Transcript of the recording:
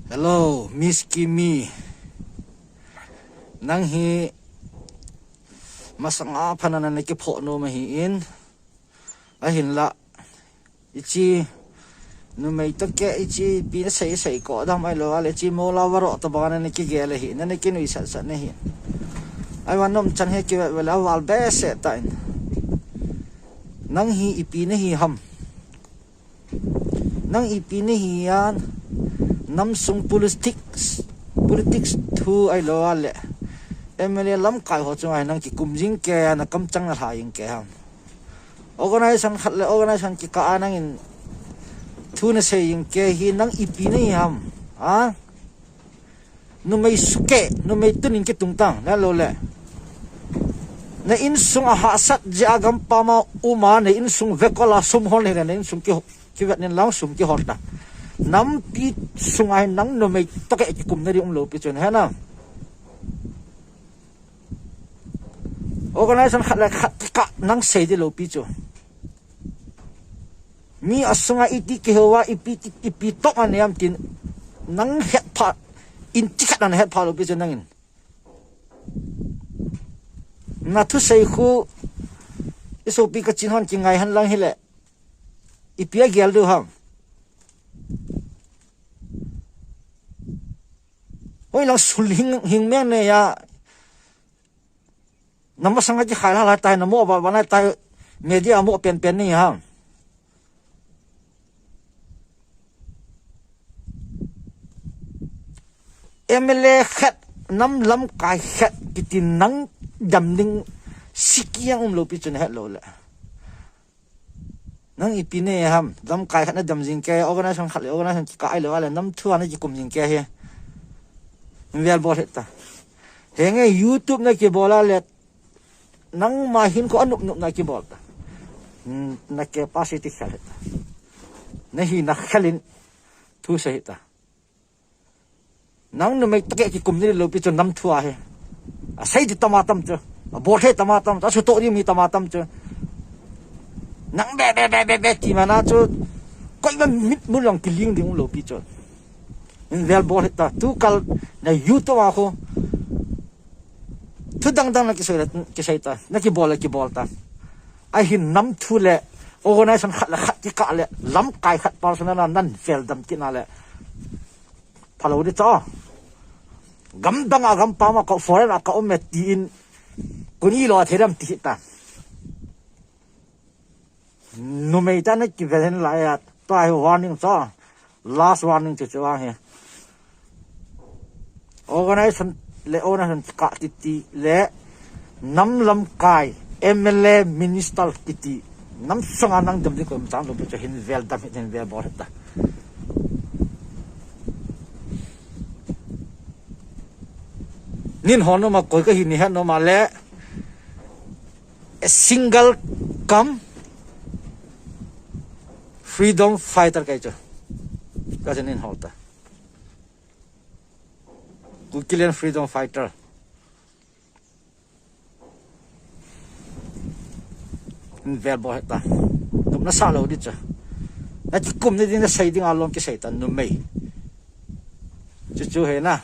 Hello, Miss Kimmy. Nang hi masanga phanana ne ke pho no ma hi in a hin la ichi nu mai to ke ichi pi na sei ko da mai lo ale chi mo la waro to ba ne ke ge le hi ne ke nu sa ne hi ai wan nom chan he ke wala wal be se ta in nang hi ipi ne hi ham nang ipi ne hi yan nam sung politics thu ai lo ale emele lam kai ho chung ai nang ki kumjing ke na kam chang na haing ke ham organization khat le organization ki ka anang in thu na saying ke hi nang ipi ni ham a nu mai suke nu mai tunin ke tungtang na lo le na in sung a ha sat ja gam pa ma uma na in sung vekola sum hol ne na in sung ki vet nen lang sum ki hol ta nam pi sung ai nang nu mai to ke ki kum na ri lo pi chen ha na organization khat la khat ka nang sei de lo pi chu mi asunga iti ke hawa ipi to an yam tin nang het pha in ti khat an het pha lo pi chu nangin na thu sei khu iso pi ka chin hon ki ngai han lang hi le ipi a gel do ham oi lang sul hing meng ne ya namo sanga ji khala la tai namo ba na tai media mo pen ni ha emele khat nam lam kai khat kitin nang dam ding sikiang lo pi chun het lo la nang ipine ham dam kai khat na dam jing ke organization khat le organization ka ai lo ala nam thua na ji kum jing ke he vel bol heta henge youtube na ke bola le nang mahin ko anup nup na ki bol ta na ke pasiti khalet nahi na khalin thu se ta nang nu mai take ki kum ni lo pi chu nam thua he a sai di tamatam chu a bol he tamatam ta chu to ni mi tamatam chu nang be ti mana chu koi ba mit mu long ki ling ding lo pi chu in vel bol ta tu kal na youtube a ko thu dang na ki sai ta na ki bol ta ai hin nam thu le organization khat la khat ki ka le lam kai khat personal nan fel dam ki na le phalo di cho gam dang agam pa ma ko foreign ka omet ti in kuni lo theram ti ta no me ta na ki velen la ya tai warning cho last warning chu wa he organization le organization ka ti le nam lam kai MLA minister kiti nam songa nang dam ko chang lo pe hin vel dam hin vel bor ta nin hono ma koi ka hin ni ha no ma le a single come freedom fighter kai cho ka nin holta Kilian freedom fighter vel bo ta tum na sa lo di cha na ti kum ni din na sai ding along ki sai tan nu mei chu he na